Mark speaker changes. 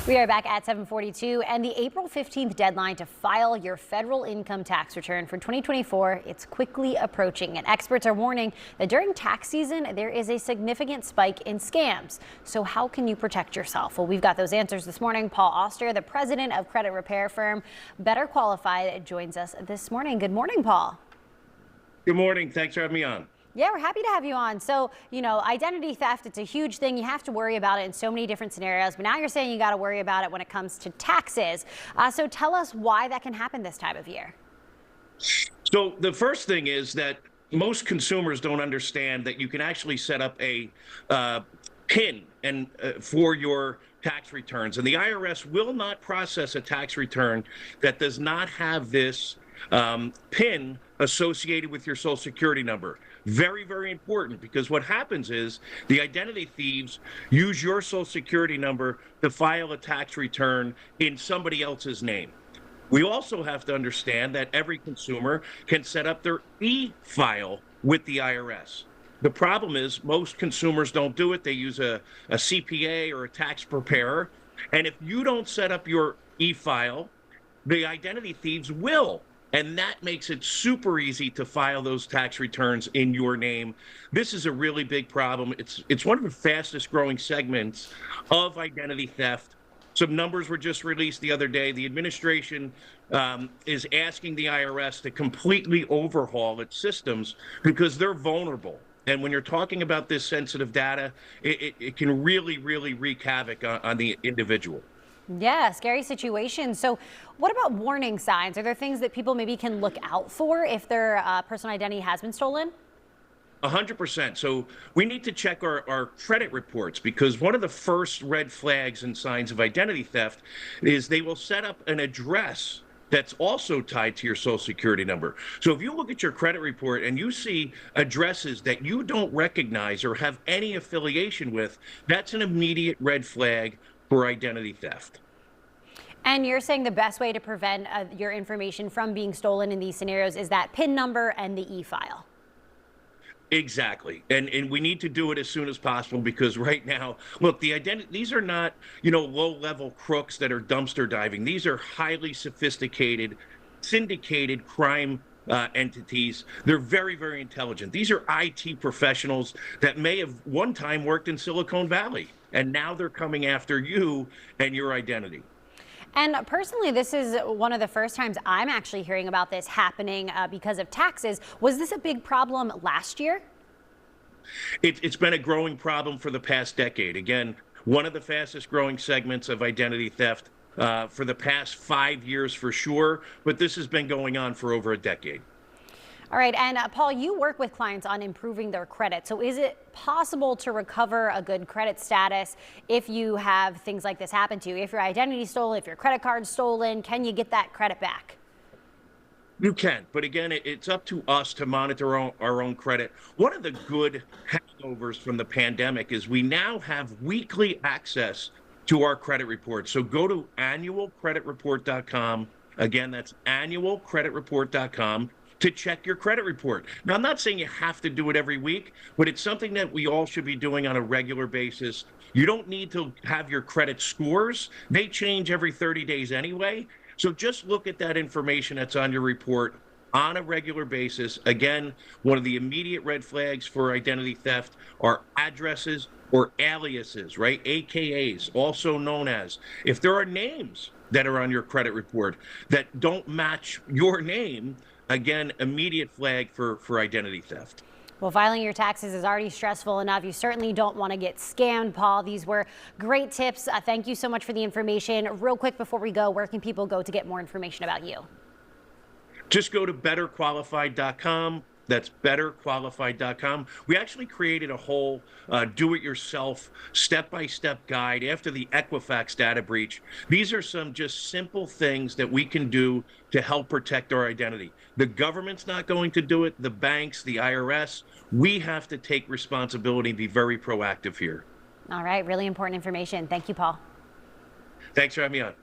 Speaker 1: We are back at 7:42, and the April 15th deadline to file your federal income tax return for 2024, it's quickly approaching, and experts are warning that during tax season, there is a significant spike in scams. So how can you protect yourself? Well, we've got those answers this morning. Paul Auster, the president of credit repair firm Better Qualified, joins us this morning. Good morning, Paul.
Speaker 2: Good morning. Thanks for having me on.
Speaker 1: Yeah, we're happy to have you on. So, identity theft, it's a huge thing. You have to worry about it in so many different scenarios. But now you're saying you got to worry about it when it comes to taxes. So tell us why that can happen this time of year.
Speaker 2: So the first thing is that most consumers don't understand that you can actually set up a PIN for your tax returns. And the IRS will not process a tax return that does not have this PIN associated with your Social Security number. Very, very important, because what happens is the identity thieves use your Social Security number to file a tax return in somebody else's name. We also have to understand that every consumer can set up their e-file with the IRS. The problem is most consumers don't do it. They use a CPA or a tax preparer. And if you don't set up your e-file, the identity thieves will. And that makes it super easy to file those tax returns in your name. This is a really big problem. It's one of the fastest growing segments of identity theft. Some numbers were just released the other day. The administration is asking the IRS to completely overhaul its systems because they're vulnerable. And when you're talking about this sensitive data, it can really, really wreak havoc on the individual.
Speaker 1: Yeah, scary situation. So what about warning signs? Are there things that people maybe can look out for if their personal identity has been stolen?
Speaker 2: 100%. So we need to check our credit reports, because one of the first red flags and signs of identity theft is they will set up an address that's also tied to your Social Security number. So if you look at your credit report and you see addresses that you don't recognize or have any affiliation with, that's an immediate red flag for identity theft.
Speaker 1: And you're saying the best way to prevent your information from being stolen in these scenarios is that PIN number and the e-file.
Speaker 2: Exactly. And we need to do it as soon as possible, because right now, look, these are not, low-level crooks that are dumpster diving. These are highly sophisticated, syndicated crime entities. They're very, very intelligent. These are IT professionals that may have one time worked in Silicon Valley, and now they're coming after you and your identity.
Speaker 1: And personally, this is one of the first times I'm actually hearing about this happening because of taxes. Was this a big problem last year?
Speaker 2: It's been a growing problem for the past decade. Again, one of the fastest growing segments of identity theft for the past 5 years for sure, but this has been going on for over a decade.
Speaker 1: All right. And Paul, you work with clients on improving their credit. So is it possible to recover a good credit status if you have things like this happen to you? If your identity is stolen, if your credit card's stolen, can you get that credit back?
Speaker 2: You can. But again, it's up to us to monitor our own credit. One of the good hangovers from the pandemic is we now have weekly access to our credit report. So go to annualcreditreport.com. Again, that's annualcreditreport.com. to check your credit report. Now, I'm not saying you have to do it every week, but it's something that we all should be doing on a regular basis. You don't need to have your credit scores. They change every 30 days anyway. So just look at that information that's on your report on a regular basis. Again, one of the immediate red flags for identity theft are addresses or aliases, right? AKAs, also known as. If there are names that are on your credit report that don't match your name, again, immediate flag for identity theft.
Speaker 1: Well, filing your taxes is already stressful enough. You certainly don't want to get scammed, Paul. These were great tips. Thank you so much for the information. Real quick before we go, where can people go to get more information about you?
Speaker 2: Just go to betterqualified.com. That's betterqualified.com. We actually created a whole do-it-yourself, step-by-step guide after the Equifax data breach. These are some just simple things that we can do to help protect our identity. The government's not going to do it, the banks, the IRS. We have to take responsibility and be very proactive here.
Speaker 1: All right, really important information. Thank you, Paul.
Speaker 2: Thanks for having me on.